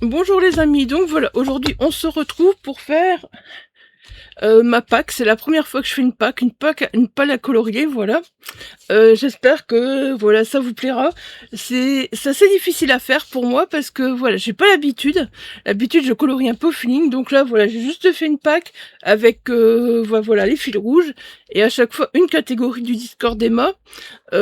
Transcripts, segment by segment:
Bonjour les amis, donc voilà, aujourd'hui on se retrouve pour faire ma Pâques. C'est la première fois que je fais une pâle à colorier, voilà. J'espère que voilà ça vous plaira. C'est assez difficile à faire pour moi parce que voilà, j'ai pas l'habitude. L'habitude je colorie un peu au feeling, donc là voilà, j'ai juste fait une Pâques avec voilà les fils rouges et à chaque fois une catégorie du Discord d'Emma,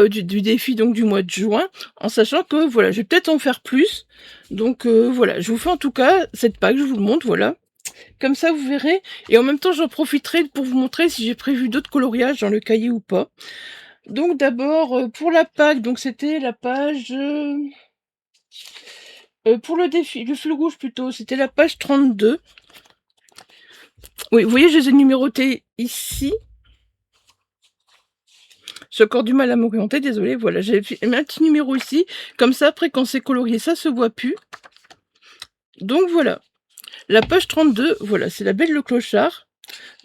du défi donc du mois de juin, en sachant que voilà, je vais peut-être en faire plus. Donc voilà, je vous fais en tout cas cette Pâques, je vous le montre, voilà. Comme ça, vous verrez. Et en même temps, j'en profiterai pour vous montrer si j'ai prévu d'autres coloriages dans le cahier ou pas. Donc d'abord, pour la Pâques, donc c'était la page... pour le défi, le fil rouge plutôt, c'était la page 32. Oui, vous voyez, je les ai numérotés ici. J'ai encore du mal à m'orienter, désolé. Voilà, j'ai mis un petit numéro ici. Comme ça, après, quand c'est colorié, ça se voit plus. Donc voilà. La page 32, voilà, c'est la Belle le Clochard.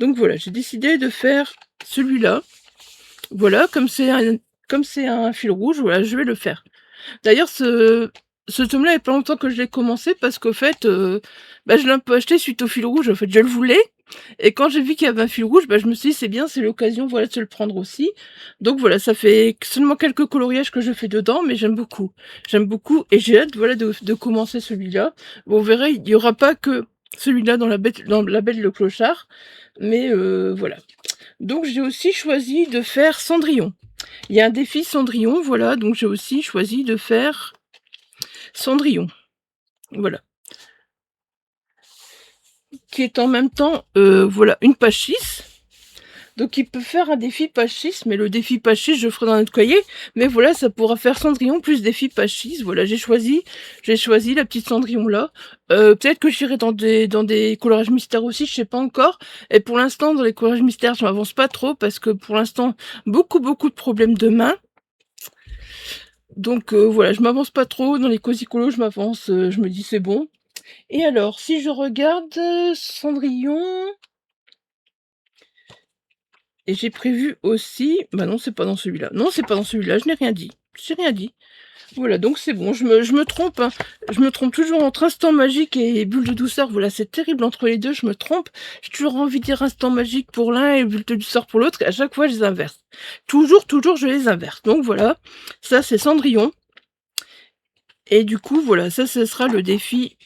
Donc voilà, j'ai décidé de faire celui-là. Voilà, comme c'est un fil rouge, voilà, je vais le faire. D'ailleurs, ce tome-là, il n'y a pas longtemps que je l'ai commencé parce qu'au fait, je l'ai un peu acheté suite au fil rouge. En fait, je le voulais. Et quand j'ai vu qu'il y avait un fil rouge, je me suis dit, c'est bien, c'est l'occasion, voilà, de se le prendre aussi. Donc voilà, ça fait seulement quelques coloriages que je fais dedans, mais j'aime beaucoup. J'aime beaucoup et j'ai hâte, voilà, de commencer celui-là. Bon, vous verrez, il n'y aura pas que celui-là dans la Belle le Clochard, mais voilà. Donc j'ai aussi choisi de faire Cendrillon. Il y a un défi Cendrillon, voilà, donc j'ai aussi choisi de faire Cendrillon. Voilà. Qui est en même temps, voilà, une page 6. Donc il peut faire un défi page 6, mais le défi page 6, je ferai dans notre cahier. Mais voilà, ça pourra faire Cendrillon plus défi page 6. Voilà, j'ai choisi la petite Cendrillon là. Peut-être que j'irai dans des coloriages mystères aussi, je sais pas encore. Et pour l'instant, dans les coloriages mystères, je m'avance pas trop parce que pour l'instant, beaucoup de problèmes de main. Donc voilà, je m'avance pas trop. Dans les cosicolos, je m'avance, je me dis c'est bon. Et alors, si je regarde Cendrillon... Et j'ai prévu aussi... Bah non, c'est pas dans celui-là. Non, c'est pas dans celui-là, je n'ai rien dit. J'ai rien dit. Voilà, donc c'est bon, je me trompe. Hein. Je me trompe toujours entre instant magique et bulle de douceur. Voilà, c'est terrible entre les deux, je me trompe. J'ai toujours envie de dire instant magique pour l'un et bulle de douceur pour l'autre. Et à chaque fois, je les inverse. Toujours, je les inverse. Donc voilà, ça c'est Cendrillon. Et du coup, voilà, ça, ce sera le défi...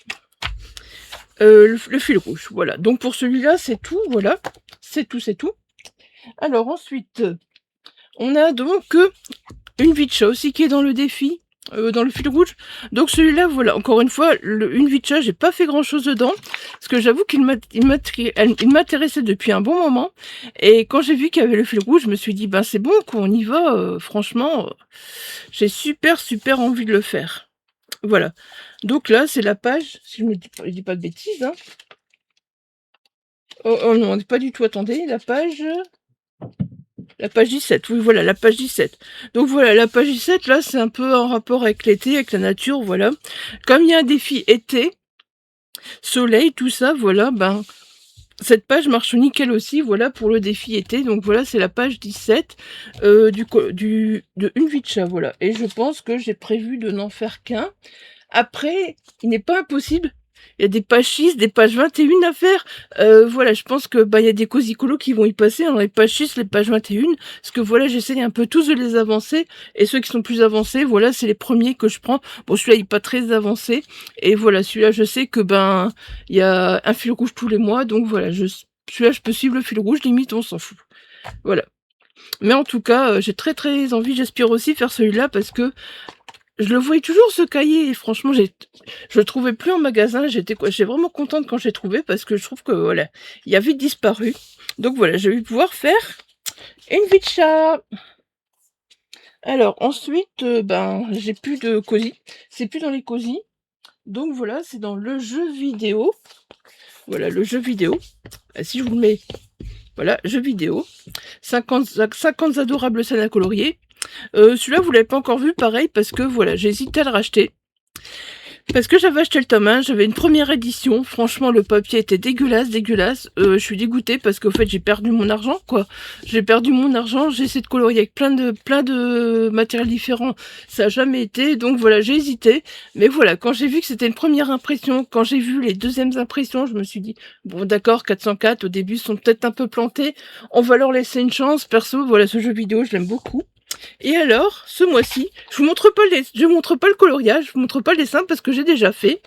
le fil rouge. Voilà, donc pour celui-là, c'est tout. Voilà, c'est tout, c'est tout. Alors ensuite, on a donc une Vitcha aussi qui est dans le défi, dans le fil rouge. Donc celui-là, voilà, encore une fois, une Vitcha, j'ai pas fait grand-chose dedans, parce que j'avoue qu'il m'intéressait depuis un bon moment. Et quand j'ai vu qu'il y avait le fil rouge, je me suis dit, ben c'est bon, qu'on y va, franchement, j'ai super envie de le faire. Voilà. Donc là, c'est la page, si je dis pas de bêtises, hein. Oh non, on n'est pas du tout, attendez, la page 17, oui, voilà, la page 17. Donc voilà, la page 17, là, c'est un peu en rapport avec l'été, avec la nature, voilà. Comme il y a un défi été, soleil, tout ça, voilà, cette page marche nickel aussi, voilà, pour le défi été. Donc voilà, c'est la page 17 de une vie de chat, voilà. Et je pense que j'ai prévu de n'en faire qu'un. Après, il n'est pas impossible. Il y a des pages 6, des pages 21 à faire. Voilà, je pense que il y a des cosicolos qui vont y passer dans les pages 6, les pages 21. Parce que voilà, j'essaye un peu tous de les avancer. Et ceux qui sont plus avancés, voilà, c'est les premiers que je prends. Bon, celui-là, il n'est pas très avancé. Et voilà, celui-là, je sais que il y a un fil rouge tous les mois. Donc voilà, celui-là, je peux suivre le fil rouge, limite, on s'en fout. Voilà. Mais en tout cas, j'ai très envie, j'aspire aussi faire celui-là parce que je le voyais toujours ce cahier et franchement, je le trouvais plus en magasin. J'étais vraiment contente quand j'ai trouvé parce que je trouve que voilà, il avait disparu. Donc voilà, je vais pouvoir faire une vie de chat. Alors ensuite, j'ai plus de cosy. C'est plus dans les cosy. Donc voilà, c'est dans le jeu vidéo. Voilà, le jeu vidéo. Si je vous le mets, voilà, jeu vidéo. 50 adorables scènes à colorier. Celui-là, vous l'avez pas encore vu, pareil, parce que voilà, j'ai hésité à le racheter. Parce que j'avais acheté le tome 1, j'avais une première édition. Franchement, le papier était dégueulasse, dégueulasse. Je suis dégoûtée parce qu'au fait, j'ai perdu mon argent, quoi. J'ai perdu mon argent, j'ai essayé de colorier avec plein de matériels différents. Ça a jamais été, donc voilà, j'ai hésité. Mais voilà, quand j'ai vu que c'était une première impression, quand j'ai vu les deuxièmes impressions, je me suis dit, bon d'accord, 404, au début, sont peut-être un peu plantés. On va leur laisser une chance. Perso, voilà, ce jeu vidéo, je l'aime beaucoup. Et alors, ce mois-ci, je vous montre pas le coloriage, je vous montre pas le dessin parce que j'ai déjà fait.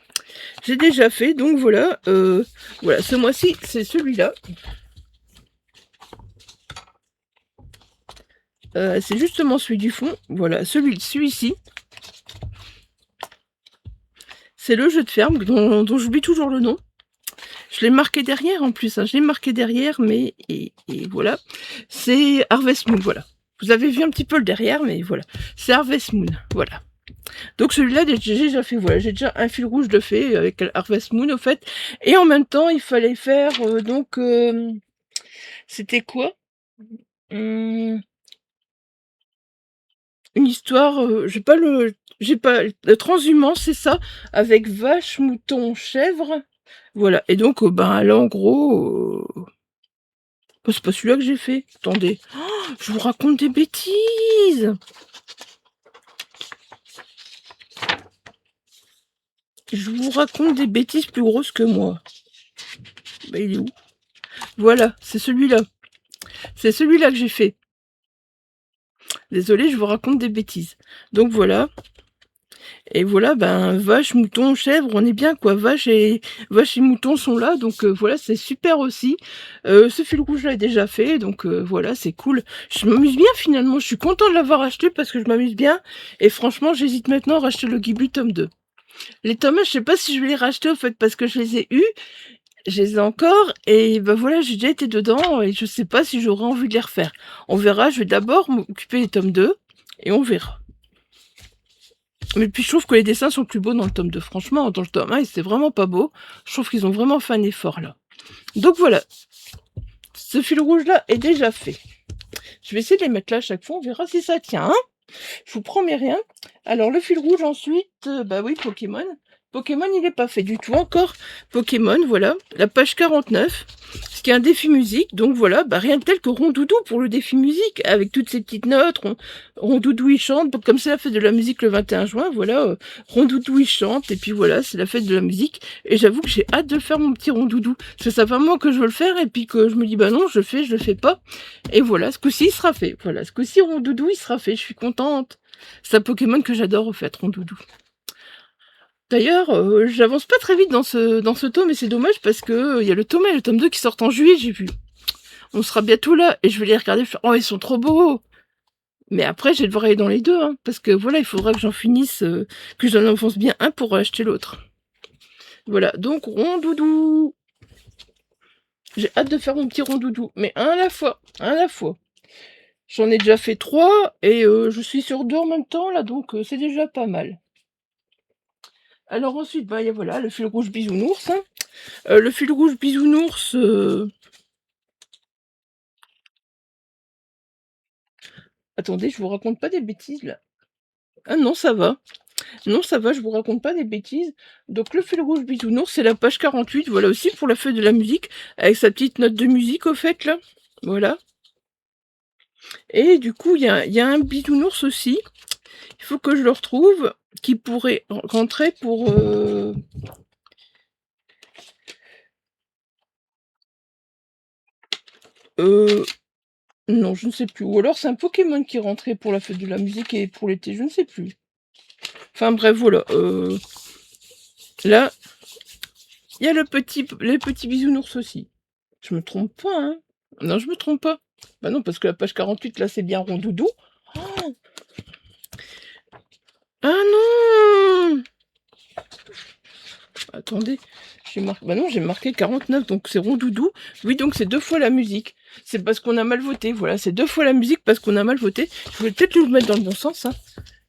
J'ai déjà fait, donc voilà. Voilà, ce mois-ci, c'est celui-là. C'est justement celui du fond. Voilà, celui-ci. C'est le jeu de ferme dont j'oublie toujours le nom. Je l'ai marqué derrière en plus, hein. Je l'ai marqué derrière, mais et voilà. C'est Harvest Moon, voilà. Vous avez vu un petit peu le derrière, mais voilà. C'est Harvest Moon, voilà. Donc celui-là, j'ai déjà fait, voilà, j'ai déjà un fil rouge de fait avec Harvest Moon, au fait. Et en même temps, il fallait faire, c'était quoi? Une histoire, j'ai pas, le transhumance, c'est ça, avec vache, mouton, chèvre. Voilà, et donc, ben là, en gros... Oh, c'est pas celui-là que j'ai fait. Attendez. Oh, je vous raconte des bêtises. Je vous raconte des bêtises plus grosses que moi. Bah, il est où? Voilà, c'est celui-là. C'est celui-là que j'ai fait. Désolée, je vous raconte des bêtises. Donc voilà. Et voilà, ben vache, mouton, chèvre, on est bien quoi. Vache et mouton sont là, donc voilà, c'est super aussi. Ce fil rouge là est déjà fait, donc voilà, c'est cool. Je m'amuse bien finalement, je suis contente de l'avoir acheté parce que je m'amuse bien. Et franchement, j'hésite maintenant à racheter le Ghibli tome 2. Les tomes, je sais pas si je vais les racheter au fait parce que je les ai eus, je les ai encore, et ben voilà, j'ai déjà été dedans et je sais pas si j'aurai envie de les refaire. On verra, je vais d'abord m'occuper des tomes 2 et on verra. Mais puis je trouve que les dessins sont plus beaux dans le tome 2. Franchement, dans le tome 1, c'était vraiment pas beau. Je trouve qu'ils ont vraiment fait un effort là. Donc voilà. Ce fil rouge là est déjà fait. Je vais essayer de les mettre là à chaque fois. On verra si ça tient. Hein, je vous promets rien. Alors le fil rouge ensuite, bah oui, Pokémon. Pokémon, il n'est pas fait du tout encore. Pokémon, voilà, la page 49, ce qui est un défi musique. Donc voilà, bah rien de tel que Rondoudou pour le défi musique, avec toutes ces petites notes. Rondoudou, il chante, comme c'est la fête de la musique le 21 juin, voilà, Rondoudou, il chante, et puis voilà, c'est la fête de la musique. Et j'avoue que j'ai hâte de faire mon petit Rondoudou. Parce que ça fait un moment que je veux le faire, et puis que je me dis, bah non, je le fais pas. Et voilà, ce coup-ci, il sera fait. Voilà, ce coup-ci, Rondoudou, il sera fait. Je suis contente. C'est un Pokémon que j'adore, au fait, Rondoudou. D'ailleurs, j'avance pas très vite dans ce tome, et c'est dommage parce que il y a le tome 1 et le tome 2 qui sortent en juillet, j'ai vu. On sera bientôt là, et je vais les regarder faire, oh, ils sont trop beaux! Mais après, je vais devoir aller dans les deux, hein, parce que voilà, il faudra que j'en finisse, que j'en avance bien un pour acheter l'autre. Voilà, donc Rondoudou! J'ai hâte de faire mon petit Rondoudou, mais un à la fois, un à la fois. J'en ai déjà fait 3, et je suis sur 2 en même temps, là, donc c'est déjà pas mal. Alors ensuite, bah, y a, voilà, le fil rouge bisounours. Hein. Le fil rouge bisounours... Attendez, je vous raconte pas des bêtises, là. Ah non, ça va. Non, ça va, je vous raconte pas des bêtises. Donc le fil rouge bisounours, c'est la page 48, voilà aussi pour la feuille de la musique, avec sa petite note de musique, au fait, là. Voilà. Et du coup, il y a un bisounours aussi. Il faut que je le retrouve, qui pourrait rentrer pour... Non, je ne sais plus. Ou alors c'est un Pokémon qui rentrait pour la fête de la musique et pour l'été, je ne sais plus. Enfin bref, voilà. Là, il y a les petits bisounours aussi. Je me trompe pas, hein? Non, je me trompe pas. Bah non, parce que la page 48, là, c'est bien Rondoudou. Oh, ah non! Attendez, j'ai marqué... Bah non, j'ai marqué 49, donc c'est Rondoudou. Oui, donc c'est 2 fois la musique. C'est parce qu'on a mal voté. Voilà, c'est 2 fois la musique parce qu'on a mal voté. Je voulais peut-être le mettre dans le bon sens, hein.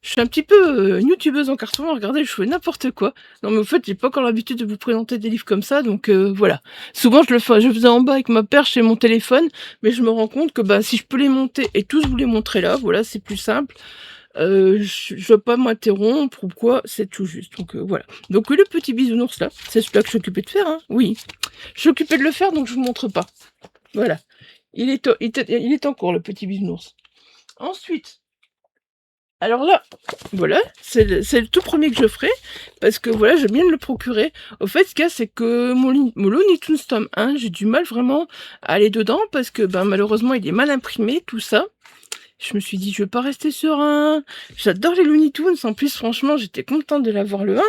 Je suis un petit peu youtubeuse en carton, regardez, je fais n'importe quoi. Non mais en fait, j'ai pas encore l'habitude de vous présenter des livres comme ça, donc voilà. Souvent, je faisais en bas avec ma perche et mon téléphone, mais je me rends compte que bah, si je peux les monter et tous vous les montrer là, voilà, c'est plus simple. je dois pas m'interrompre ou quoi, c'est tout juste. Donc voilà. Donc le petit bisounours là, c'est celui-là que je suis occupée de faire, hein. Oui. Je suis occupée de le faire, donc je vous montre pas. Voilà. Il est en cours, le petit bisounours. Ensuite, alors là, voilà, c'est le tout premier que je ferai, parce que voilà, j'aime bien de le procurer. Au fait, ce qu'il y a, c'est que mon Looney Tunes tome 1, j'ai du mal vraiment à aller dedans, parce que ben, malheureusement, il est mal imprimé, tout ça. Je me suis dit, je vais pas rester sur un... J'adore les Looney Tunes, en plus, franchement, j'étais contente de l'avoir le 1.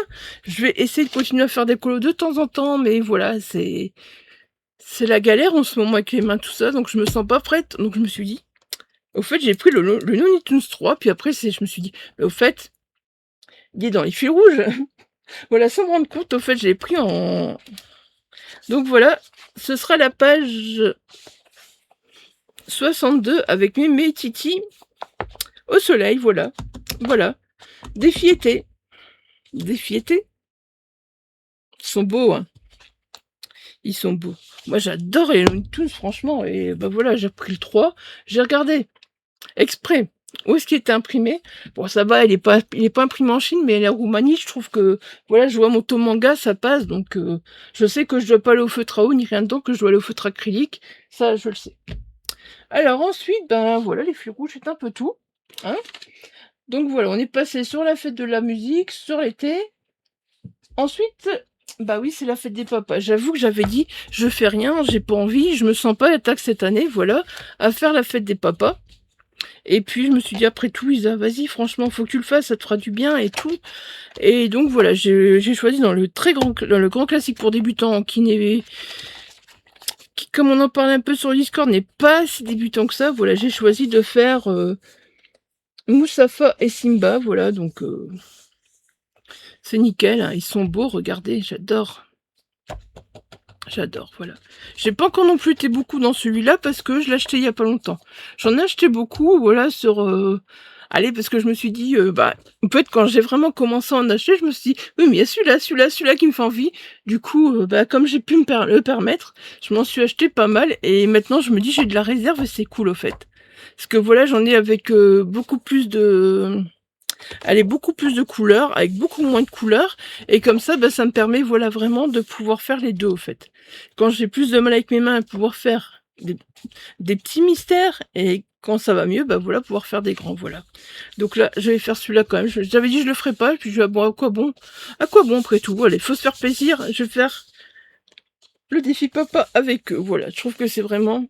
Je vais essayer de continuer à faire des colos de temps en temps, mais voilà, c'est la galère en ce moment avec les mains, tout ça, donc je me sens pas prête. Donc je me suis dit, au fait, j'ai pris le Looney Tunes 3, puis après, je me suis dit, mais au fait, il est dans les fils rouges. Voilà, sans me rendre compte, au fait, je l'ai pris en... Donc voilà, ce sera la page 62 avec Mémé et Titi au soleil, voilà. Voilà. Défi été. Défi été. Ils sont beaux, hein. Ils sont beaux. Moi, j'adore les Looney Tunes, franchement. Et ben voilà, j'ai pris le 3. J'ai regardé exprès où est-ce qu'il était imprimé. Bon, ça va, il est pas imprimé en Chine, mais la Roumanie, je trouve que, voilà, je vois mon tome manga, ça passe, donc je sais que je dois pas aller au feutre à eau, ni rien d'autre, que je dois aller au feutre acrylique, ça, je le sais. Alors ensuite, ben voilà, les fils rouges, c'est un peu tout, hein. Donc voilà, on est passé sur la fête de la musique, sur l'été. Ensuite, bah oui, c'est la fête des papas. J'avoue que j'avais dit, je fais rien, j'ai pas envie, je me sens pas l'attaque cette année, voilà, à faire la fête des papas. Et puis je me suis dit, après tout, Isa, vas-y, franchement, faut que tu le fasses, ça te fera du bien et tout. Et donc voilà, j'ai choisi dans le grand classique pour débutants, qui, comme on en parlait un peu sur le Discord, n'est pas si débutant que ça. Voilà, j'ai choisi de faire Moussafa et Simba, voilà, donc c'est nickel, hein, ils sont beaux, regardez, j'adore. J'adore, voilà. J'ai pas encore non plus été beaucoup dans celui-là parce que je l'ai acheté il y a pas longtemps. J'en ai acheté beaucoup, voilà, sur... Allez, parce que je me suis dit, bah, peut-être quand j'ai vraiment commencé à en acheter, je me suis dit, oui, mais il y a celui-là qui me fait envie. Du coup, bah, comme j'ai pu le permettre, je m'en suis acheté pas mal. Et maintenant, je me dis, j'ai de la réserve et c'est cool, au fait. Parce que voilà, j'en ai avec beaucoup plus de... Elle est beaucoup plus de couleurs, avec beaucoup moins de couleurs, et comme ça, bah, ça me permet, voilà, vraiment de pouvoir faire les deux, au fait. Quand j'ai plus de mal avec mes mains à pouvoir faire des petits mystères, et quand ça va mieux, bah voilà, pouvoir faire des grands, voilà. Donc là, je vais faire celui-là quand même. J'avais dit je le ferais pas, et puis je vais bon, à quoi bon? À quoi bon après tout? Allez, faut se faire plaisir, je vais faire le défi papa avec eux, voilà. Je trouve que c'est vraiment...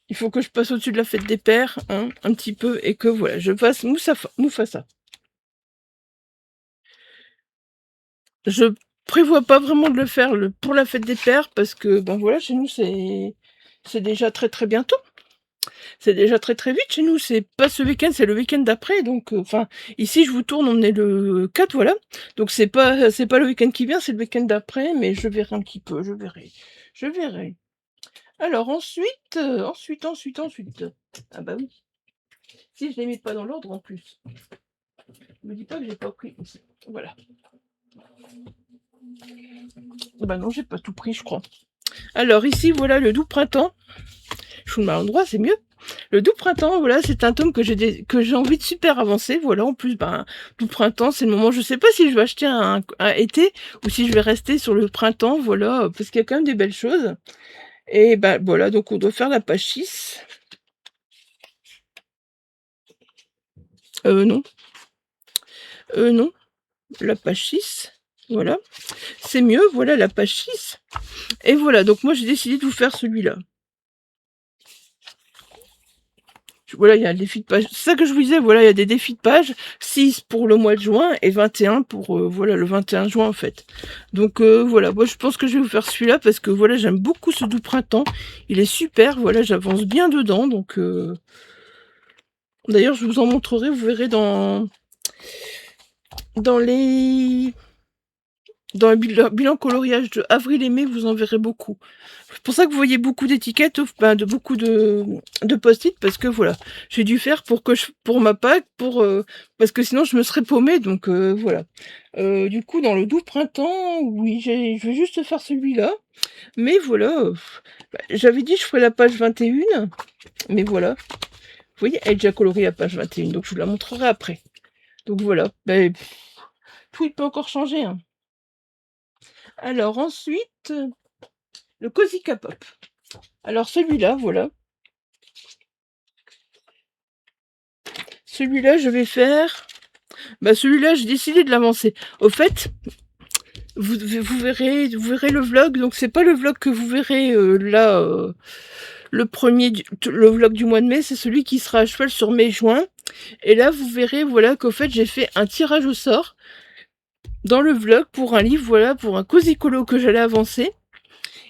Il faut que je passe au-dessus de la fête des pères, hein, un petit peu, et que voilà, je fasse Mufasa. Je prévois pas vraiment de le faire pour la fête des pères, parce que, ben voilà, chez nous, c'est déjà très très bientôt. C'est déjà très très vite chez nous, c'est pas ce week-end, c'est le week-end d'après, donc, enfin, ici, je vous tourne, on est le 4, voilà. Donc c'est pas le week-end qui vient, c'est le week-end d'après, mais je verrai un petit peu, je verrai. Je verrai. Alors ensuite, ensuite. Ah bah oui. Si je les mets pas dans l'ordre en plus. Je me dis pas que j'ai pas pris. Voilà. Bah non, j'ai pas tout pris, je crois. Alors ici, voilà le doux printemps. Je vous le mets à l'endroit, c'est mieux. Le doux printemps, voilà, c'est un tome que j'ai envie de super avancer. Voilà, en plus, ben, doux printemps, c'est le moment. Je sais pas si je vais acheter un été ou si je vais rester sur le printemps, voilà, parce qu'il y a quand même des belles choses. Et ben voilà, donc on doit faire la page 6. Non. Non. La page 6. Voilà. C'est mieux, voilà la page 6. Et voilà, donc moi j'ai décidé de vous faire celui-là. Voilà, il y a un défi de page. C'est ça que je vous disais, voilà, il y a des défis de page. 6 pour le mois de juin et 21 pour, voilà, le 21 juin en fait. Donc voilà, moi je pense que je vais vous faire celui-là parce que voilà, j'aime beaucoup ce doux printemps. Il est super, voilà, j'avance bien dedans. Donc d'ailleurs, je vous en montrerai, vous verrez dans les... Dans le bilan coloriage de avril et mai, vous en verrez beaucoup. C'est pour ça que vous voyez beaucoup d'étiquettes, de beaucoup de post-it, parce que voilà, j'ai dû faire pour ma Pâques, parce que sinon je me serais paumée, donc voilà. Du coup, dans le doux printemps, oui, je vais juste faire celui-là, mais voilà, j'avais dit je ferais la page 21, mais voilà. voyez, elle est déjà coloriée à page 21, donc je vous la montrerai après. Donc voilà, ben, tout il peut encore changer. Hein. Alors ensuite, le Cozy K-Pop. Alors celui-là, voilà. Celui-là, je vais faire... Bah celui-là, j'ai décidé de l'avancer. Au fait, vous verrez le vlog. Donc c'est pas le vlog que vous verrez là, le vlog du mois de mai, c'est celui qui sera à cheval sur mai-juin. Et là, vous verrez, voilà, qu'au fait, j'ai fait un tirage au sort dans le vlog pour un livre, voilà, pour un Cozy Colo que j'allais avancer.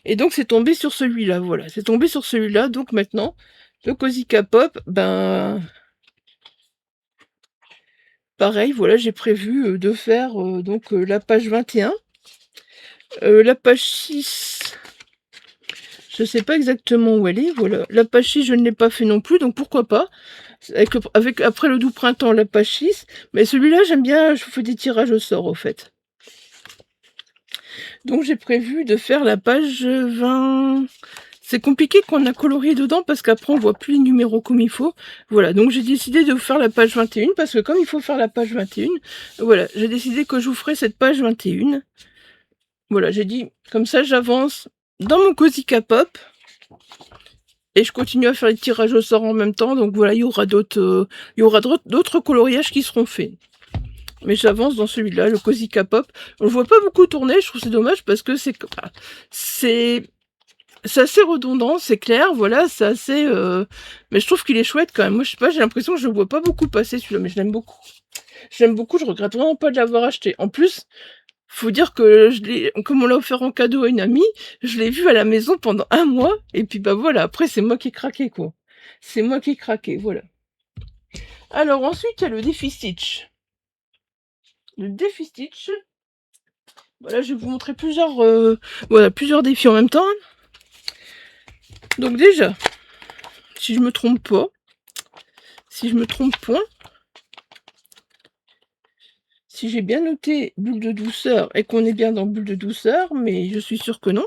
Et donc c'est tombé sur celui-là, voilà. C'est tombé sur celui-là. Donc maintenant, le Cozy K-Pop, ben... Pareil, voilà, j'ai prévu de faire donc la page 21. La page 6, je sais pas exactement où elle est, voilà. La page 6, je ne l'ai pas fait non plus, donc pourquoi pas. Après le doux printemps, la page 6. Mais celui-là, j'aime bien, je vous fais des tirages au sort, au fait. Donc j'ai prévu de faire la page 20... C'est compliqué qu'on a colorié dedans parce qu'après on voit plus les numéros comme il faut. Voilà, donc j'ai décidé de faire la page 21 parce que comme il faut faire la page 21, voilà, j'ai décidé que je vous ferai cette page 21. Voilà, j'ai dit, comme ça j'avance dans mon Cozy K-Pop et je continue à faire les tirages au sort en même temps. Donc voilà, il y aura d'autres coloriages qui seront faits. Mais j'avance dans celui-là, le Cozy K-Pop. On le voit pas beaucoup tourner, je trouve c'est dommage parce que c'est assez redondant, c'est clair, voilà, c'est assez... Mais je trouve qu'il est chouette quand même. Moi, je sais pas, j'ai l'impression que je le vois pas beaucoup passer celui-là, mais je l'aime beaucoup. Je l'aime beaucoup, je regrette vraiment pas de l'avoir acheté. En plus, faut dire que comme on l'a offert en cadeau à une amie, je l'ai vu à la maison pendant 1 mois, et puis bah voilà, après c'est moi qui ai craqué, quoi. C'est moi qui ai craqué, voilà. Alors ensuite, il y a le Défi Stitch. Le Défi Stitch... Voilà, je vais vous montrer plusieurs défis en même temps. Donc déjà, si je me trompe pas, si j'ai bien noté bulle de douceur et qu'on est bien dans bulle de douceur, mais je suis sûre que non.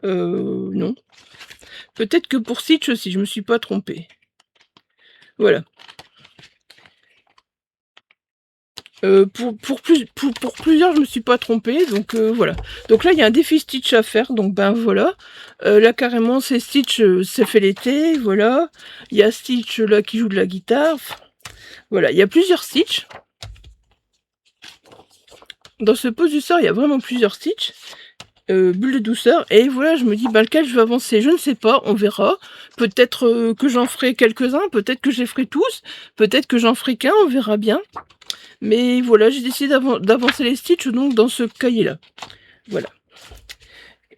Non. Peut-être que pour Stitch aussi, je me suis pas trompée. Voilà. Pour plusieurs, je me suis pas trompée, donc voilà. Donc là, il y a un défi Stitch à faire, donc ben voilà. Là, carrément, c'est Stitch, c'est fait l'été, voilà. Il y a Stitch, là, qui joue de la guitare. Voilà, il y a plusieurs Stitch. Dans ce pose du sort, il y a vraiment plusieurs Stitch. Bulle de douceur. Et voilà, je me dis, ben, lequel je vais avancer, je ne sais pas, on verra. Peut-être que j'en ferai quelques-uns, peut-être que je les ferai tous, peut-être que j'en ferai qu'un, on verra bien. Mais voilà, j'ai décidé d'avancer les Stitch donc dans ce cahier-là. Voilà.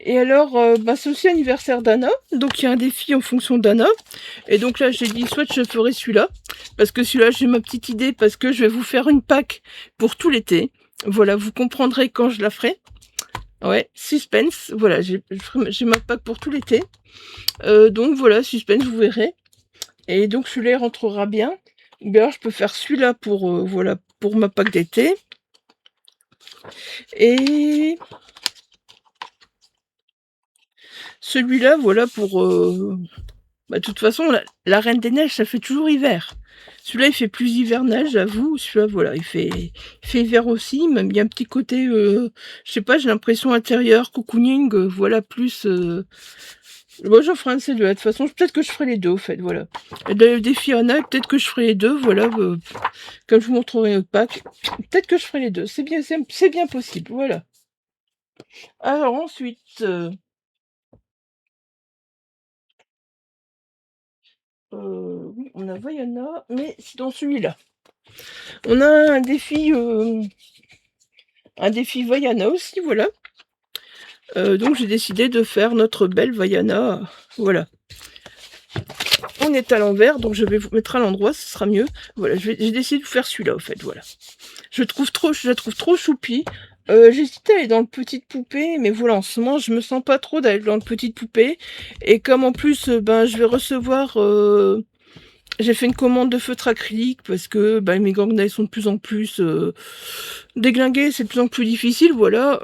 Et alors, c'est aussi l'anniversaire d'Anna. Donc, il y a un défi en fonction d'Anna. Et donc là, j'ai dit, soit je ferai celui-là. Parce que celui-là, j'ai ma petite idée. Parce que je vais vous faire une pack pour tout l'été. Voilà, vous comprendrez quand je la ferai. Ouais, suspense. Voilà, j'ai ma pack pour tout l'été. Donc voilà, suspense, vous verrez. Et donc, celui-là rentrera bien. Ou bien je peux faire celui-là pour, voilà, pour ma pack d'été. Et celui-là, voilà, pour... de toute façon, la Reine des Neiges, ça fait toujours hiver. Celui-là, il fait plus hivernage, j'avoue. Celui-là, voilà, il fait hiver aussi. Même il y a un petit côté, je sais pas, j'ai l'impression intérieur, cocooning, voilà, plus... Moi, j'en ferai un de ces deux. De toute façon, peut-être que je ferai les deux, au fait, voilà. Le défi Anna, peut-être que je ferai les deux, voilà. Comme je vous montrerai notre pack, peut-être que je ferai les deux. C'est bien possible, voilà. Alors ensuite... oui, on a Vaiana, mais c'est dans celui-là. On a un défi Vaiana aussi, voilà. Donc j'ai décidé de faire notre belle Vaiana, voilà. On est à l'envers, donc je vais vous mettre à l'endroit, ce sera mieux. Voilà, j'ai décidé de vous faire celui-là, au fait, voilà. Je la trouve trop choupie. J'hésitais à aller dans le petite poupée, mais voilà, en ce moment, je me sens pas trop d'aller dans le petite poupée. Et comme en plus, je vais recevoir J'ai fait une commande de feutre acrylique parce que bah, mes gangnais sont de plus en plus déglingués, c'est de plus en plus difficile, voilà.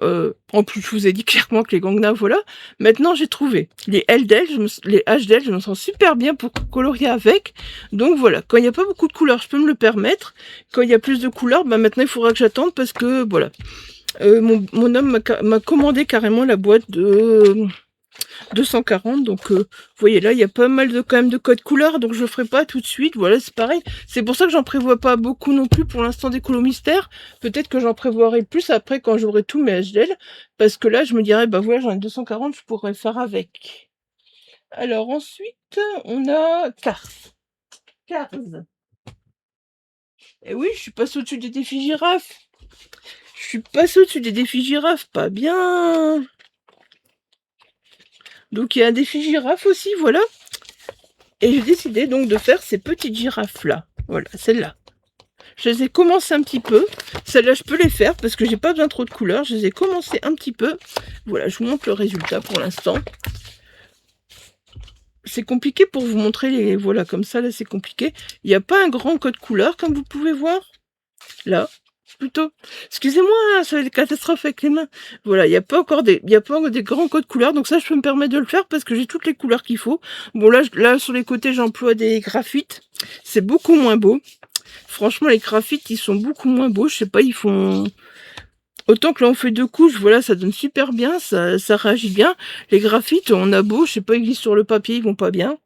En plus, je vous ai dit clairement que les gangnais, voilà. Maintenant, j'ai trouvé les LDL, les HDL, je me sens super bien pour colorier avec. Donc voilà, quand il n'y a pas beaucoup de couleurs, je peux me le permettre. Quand il y a plus de couleurs, bah, maintenant, il faudra que j'attende parce que, voilà. Mon homme m'a commandé carrément la boîte de 240, donc vous voyez là il y a pas mal de quand même de codes couleurs, donc je le ferai pas tout de suite. Voilà, c'est pareil, c'est pour ça que j'en prévois pas beaucoup non plus pour l'instant des colos mystères. Peut-être que j'en prévoirai plus après quand j'aurai tous mes HDL, parce que là je me dirais bah voilà, j'en ai 240, je pourrais faire avec. Alors ensuite on a Cars. Et oui, je suis passée au-dessus des défis girafes. Je suis passée au-dessus des défis girafes, pas bien. Donc il y a un défi girafe aussi, voilà. Et j'ai décidé donc de faire ces petites girafes là. Voilà, celles-là. Je les ai commencé un petit peu. Celles-là, je peux les faire parce que j'ai pas besoin trop de couleurs. Je les ai commencé un petit peu. Voilà, je vous montre le résultat pour l'instant. C'est compliqué pour vous montrer les... Voilà, comme ça, là, c'est compliqué. Il n'y a pas un grand code couleur, comme vous pouvez voir. Là, plutôt. Excusez-moi, hein, ça va être une catastrophe avec les mains. Voilà, il n'y a pas encore des grands codes couleurs, donc ça, je peux me permettre de le faire parce que j'ai toutes les couleurs qu'il faut. Bon, là, sur les côtés, j'emploie des graphites. C'est beaucoup moins beau. Franchement, les graphites, ils sont beaucoup moins beaux. Je sais pas, ils font... Autant que là, on fait 2 couches, voilà, ça donne super bien, ça réagit bien. Les graphites, on a beau, je sais pas, ils glissent sur le papier, ils vont pas bien.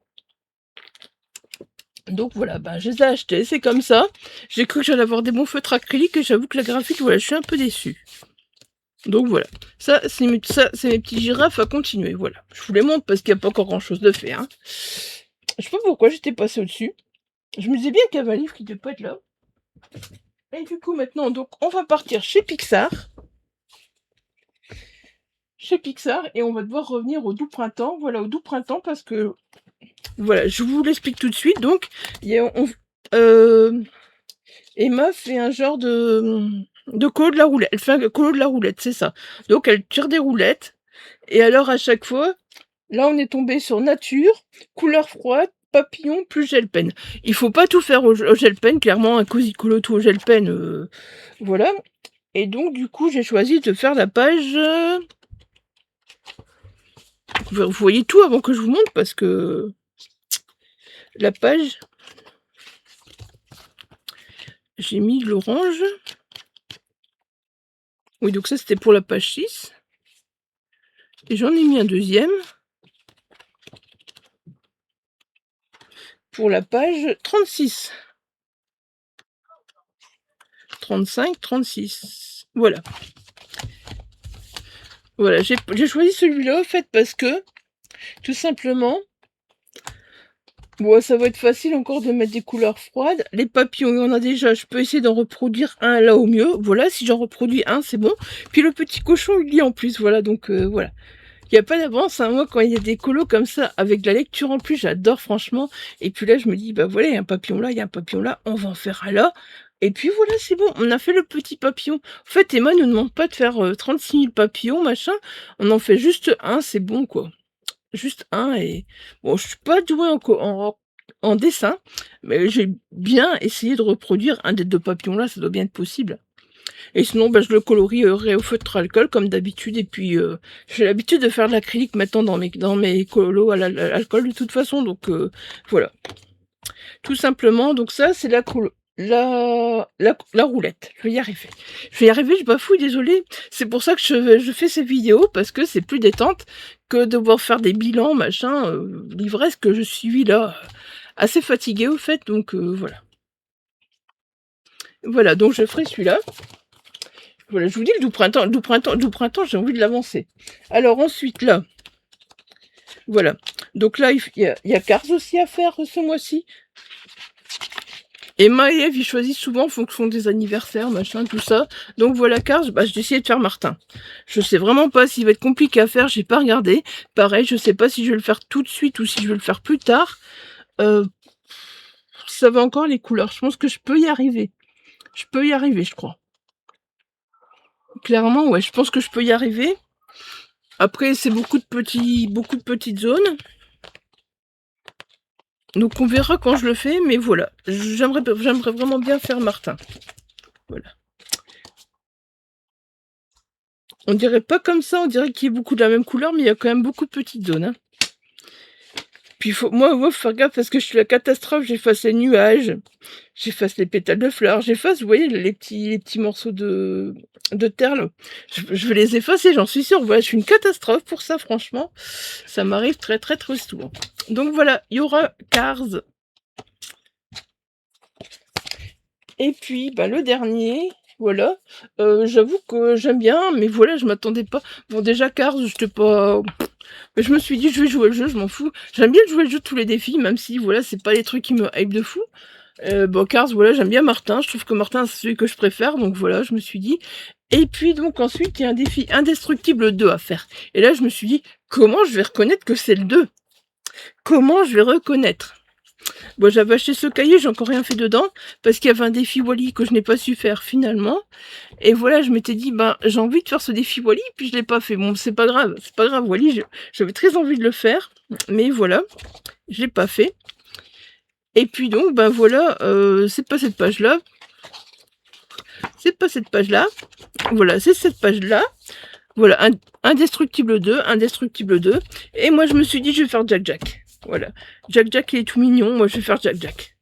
Donc voilà, ben, je les ai achetés, c'est comme ça. J'ai cru que j'allais avoir des bons feutres acryliques et j'avoue que la graphite, voilà, je suis un peu déçue. Donc voilà, ça c'est mes petites girafes à continuer, voilà. Je vous les montre parce qu'il n'y a pas encore grand chose de fait. Hein. Je sais pas pourquoi j'étais passée au-dessus. Je me disais bien qu'il y avait un livre qui devait pas être là. Et du coup maintenant, donc on va partir chez Pixar. Et on va devoir revenir au doux printemps. Voilà, au doux printemps parce que voilà, je vous l'explique tout de suite. Donc, Emma fait un genre de colo de la roulette. Elle fait un colo de la roulette, c'est ça. Donc, elle tire des roulettes. Et alors, à chaque fois, là, on est tombé sur nature, couleur froide, papillon plus gel pen. Il faut pas tout faire au gel pen, clairement, un cosy colo tout au gel pen, voilà. Et donc, du coup, j'ai choisi de faire la page... Vous voyez tout avant que je vous montre, parce que la page... J'ai mis l'orange. Oui, donc ça, c'était pour la page 6. Et j'en ai mis un deuxième. Pour la page 36. 35, 36. Voilà. Voilà, j'ai choisi celui-là, en fait, parce que, tout simplement, bon, ça va être facile encore de mettre des couleurs froides. Les papillons, il y en a déjà. Je peux essayer d'en reproduire un là au mieux. Voilà, si j'en reproduis un, c'est bon. Puis le petit cochon, il y est en plus. Voilà, donc voilà. Il n'y a pas d'avance, hein. Moi, quand il y a des colos comme ça, avec de la lecture en plus, j'adore franchement. Et puis là, je me dis, bah voilà, il y a un papillon là, il y a un papillon là, on va en faire un là. Et puis voilà, c'est bon, on a fait le petit papillon. En fait, Emma ne nous demande pas de faire 36 000 papillons, machin. On en fait juste un, c'est bon, quoi. Juste un, et... Bon, je suis pas douée en dessin, mais j'ai bien essayé de reproduire un des deux papillons là, ça doit bien être possible. Et sinon, bah, je le colorierai au feutre alcool comme d'habitude. Et puis, j'ai l'habitude de faire de l'acrylique maintenant dans mes colos à l'alcool de toute façon. Donc, voilà. Tout simplement. Donc ça, c'est la roulette. Je vais y arriver. Je vais y arriver, je bafouille, désolée. C'est pour ça que je fais ces vidéos, parce que c'est plus détente que de devoir faire des bilans, machin. L'ivresse que je suis là, assez fatiguée au fait. Donc, voilà. Voilà, donc je ferai celui-là. Voilà, je vous dis, le doux printemps, j'ai envie de l'avancer. Alors ensuite, là, voilà. Donc là, il y a Cars aussi à faire ce mois-ci. Emma et Eve, ils choisissent souvent en fonction des anniversaires, machin, tout ça. Donc voilà, Cars, bah, j'ai essayé de faire Martin. Je sais vraiment pas s'il va être compliqué à faire, j'ai pas regardé. Pareil, je sais pas si je vais le faire tout de suite ou si je vais le faire plus tard. Ça va encore les couleurs, je pense que je peux y arriver. Je peux y arriver, je crois. Clairement, ouais, je pense que je peux y arriver. Après, c'est beaucoup de petites zones. Donc on verra quand je le fais, mais voilà. J'aimerais vraiment bien faire Martin. Voilà. On dirait pas comme ça, on dirait qu'il y a beaucoup de la même couleur, mais il y a quand même beaucoup de petites zones. Hein. Puis moi, faut faire gaffe parce que je suis la catastrophe, j'efface les nuages, j'efface les pétales de fleurs, j'efface, vous voyez, les petits morceaux de terre, là. Je vais les effacer, j'en suis sûre. Voilà, je suis une catastrophe pour ça, franchement. Ça m'arrive très souvent. Donc voilà, il y aura Cars. Et puis, bah, le dernier, voilà. J'avoue que j'aime bien, mais voilà, je m'attendais pas. Bon, déjà, Cars, j'étais pas... Mais je me suis dit, je vais jouer le jeu, je m'en fous. J'aime bien jouer le jeu de tous les défis, même si, voilà, c'est pas les trucs qui me hype de fou. Bon, Cars, voilà, j'aime bien Martin. Je trouve que Martin, c'est celui que je préfère, donc voilà, je me suis dit. Et puis, donc, ensuite, il y a un défi Indestructible 2 à faire. Et là, je me suis dit, comment je vais reconnaître que c'est le 2? Comment je vais reconnaître? Bon, j'avais acheté ce cahier, j'ai encore rien fait dedans, parce qu'il y avait un défi Wally que je n'ai pas su faire finalement. Et voilà, je m'étais dit, ben, j'ai envie de faire ce défi Wally, puis je l'ai pas fait. Bon, c'est pas grave, Wally, j'avais très envie de le faire, mais voilà, je l'ai pas fait. Et puis donc, ben voilà, c'est pas cette page-là. C'est pas cette page-là. Voilà, c'est cette page-là. Voilà, Indestructible 2, Indestructible 2. Et moi, je me suis dit, je vais faire Jack Jack. Voilà. Jack Jack, il est tout mignon. Moi, je vais faire Jack Jack.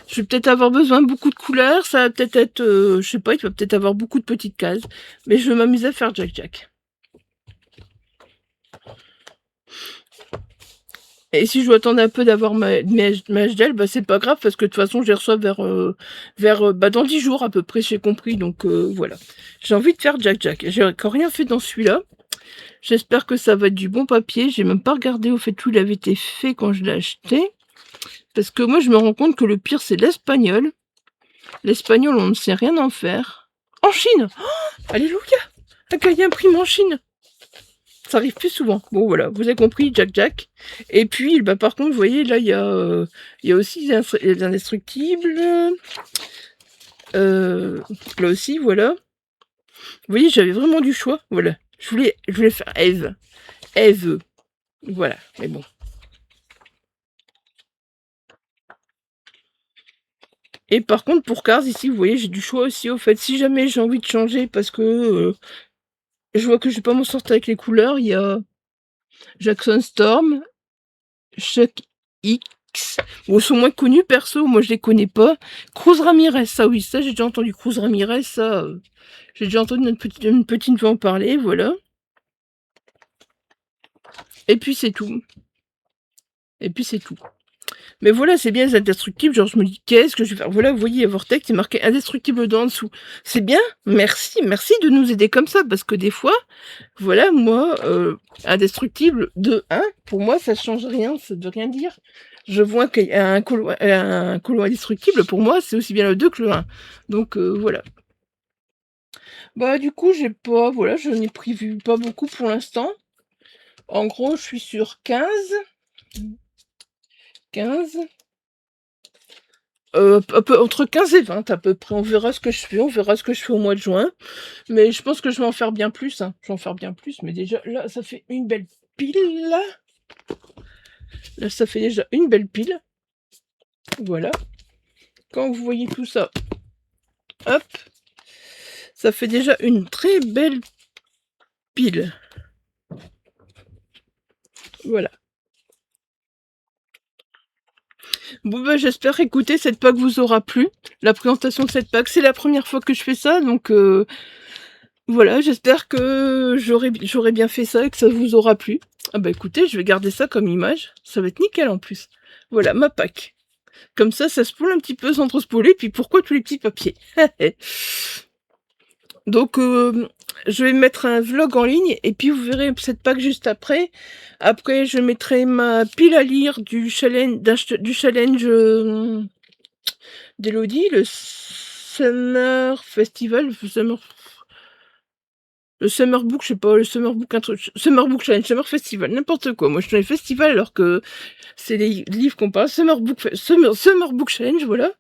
Je vais peut-être avoir besoin de beaucoup de couleurs. Ça va peut-être être, je sais pas, il va peut-être avoir beaucoup de petites cases. Mais je vais m'amuser à faire Jack Jack. Et si je dois attendre un peu d'avoir ma HDL, bah c'est pas grave parce que de toute façon je les reçois vers dans 10 jours à peu près, j'ai compris. Donc voilà. J'ai envie de faire Jack Jack. J'ai encore rien fait dans celui-là. J'espère que ça va être du bon papier. J'ai même pas regardé au fait où il avait été fait quand je l'ai acheté. Parce que moi je me rends compte que le pire c'est l'espagnol. L'espagnol on ne sait rien en faire. En Chine, oh, alléluia. Un cahier imprimé en Chine. Ça arrive plus souvent. Bon voilà, vous avez compris, Jack Jack. Et puis, bah, par contre, vous voyez, là, il y a aussi les indestructibles. Là aussi, voilà. Vous voyez, j'avais vraiment du choix. Voilà. Je voulais faire Eve. Eve. Voilà, mais bon. Et par contre, pour Cars, ici, vous voyez, j'ai du choix aussi, au fait. Si jamais j'ai envie de changer, parce que je vois que je vais pas m'en sortir avec les couleurs, il y a Jackson Storm, Chuck X. Bon, ils sont moins connus, perso, moi je les connais pas. Cruz Ramirez, ça oui, ça j'ai déjà entendu Cruz Ramirez, ça... j'ai déjà entendu une petite voix en parler, voilà. Et puis c'est tout. Et puis c'est tout. Mais voilà, c'est bien les indestructibles, genre je me dis, qu'est-ce que je vais faire? Voilà, vous voyez, Vortex, c'est marqué indestructible en dessous. C'est bien, merci de nous aider comme ça, parce que des fois, voilà, moi, indestructible de 1, pour moi, ça change rien, ça ne veut rien dire. Je vois qu'il y a un colo indestructible, pour moi, c'est aussi bien le 2 que le 1. Donc, voilà. Bah, du coup, j'ai pas, voilà, je n'ai prévu pas beaucoup pour l'instant. En gros, je suis sur 15. Entre 15 et 20 à peu près, on verra ce que je fais, au mois de juin, mais je pense que je vais en faire bien plus, hein. Je vais en faire bien plus, mais déjà, là, ça fait une belle pile, là, ça fait déjà une belle pile, voilà, quand vous voyez tout ça, hop, ça fait déjà une très belle pile, voilà. Bon bah j'espère, écoutez, cette pack vous aura plu, la présentation de cette pack, c'est la première fois que je fais ça, donc voilà, j'espère que j'aurai bien fait ça et que ça vous aura plu. Ah bah écoutez, je vais garder ça comme image, ça va être nickel en plus. Voilà, ma pack. Comme ça spoule un petit peu sans trop spouler, puis pourquoi tous les petits papiers? Donc, je vais mettre un vlog en ligne, et puis vous verrez cette pack juste après. Après, je mettrai ma pile à lire du challenge d'Elodie, le Summer Festival, le Summer Book, je sais pas, le Summer Book, Summer Book Challenge, Summer Festival, n'importe quoi. Moi, je suis dans les festivals alors que c'est les livres qu'on parle. Summer Book Challenge, voilà.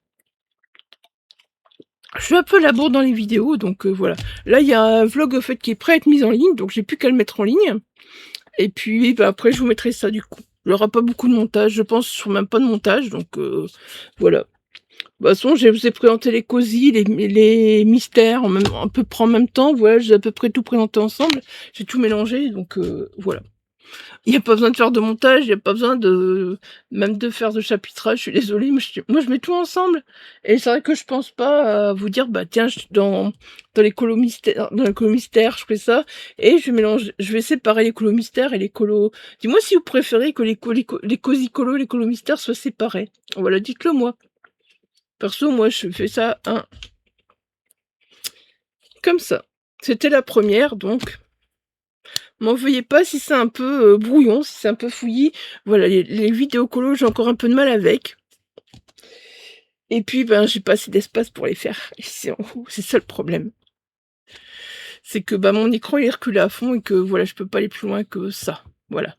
Je suis un peu la bourre dans les vidéos, donc voilà. Là, il y a un vlog au fait qui est prêt à être mis en ligne, donc j'ai plus qu'à le mettre en ligne. Et puis, bah, après, je vous mettrai ça du coup. Il n'y aura pas beaucoup de montage, je pense, sur même pas de montage, donc voilà. De toute façon, je vous ai présenté les cosy, les mystères, à peu près en même temps, voilà, j'ai à peu près tout présenté ensemble, j'ai tout mélangé, donc voilà. Il n'y a pas besoin de faire de montage, il n'y a pas besoin de même de faire de chapitrage, je suis désolée, moi je mets tout ensemble. Et c'est vrai que je pense pas à vous dire, bah tiens, dans les colos mystères, je fais ça, et je vais séparer les colos mystères et les colos. Dis-moi si vous préférez que les cosy colos, les colos mystères soient séparés. Voilà, dites-le moi. Perso, moi je fais ça, hein, comme ça. C'était la première, donc. M'en veuillez pas si c'est un peu brouillon, si c'est un peu fouillis. Voilà, les vidéos colos, j'ai encore un peu de mal avec. Et puis, ben, j'ai pas assez d'espace pour les faire ici en haut. C'est ça le problème. C'est que bah, mon écran il est reculé à fond et que voilà, je peux pas aller plus loin que ça. Voilà.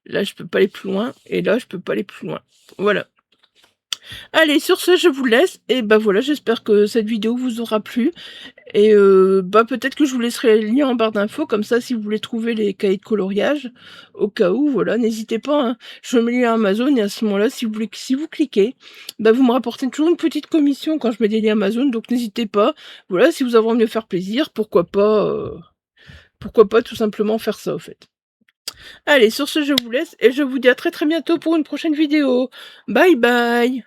Là, je peux pas aller plus loin. Et là, je peux pas aller plus loin. Voilà. Allez, sur ce, je vous laisse. Et bah voilà, j'espère que cette vidéo vous aura plu. Et bah peut-être que je vous laisserai les liens en barre d'infos, comme ça si vous voulez trouver les cahiers de coloriage, au cas où, voilà, n'hésitez pas, hein. Je mets les liens Amazon et à ce moment-là, si vous cliquez, bah vous me rapportez toujours une petite commission quand je mets des liens Amazon, donc n'hésitez pas. Voilà, si vous avez envie de me faire plaisir, pourquoi pas tout simplement faire ça au fait. Allez, sur ce, je vous laisse et je vous dis à très très bientôt pour une prochaine vidéo. Bye bye!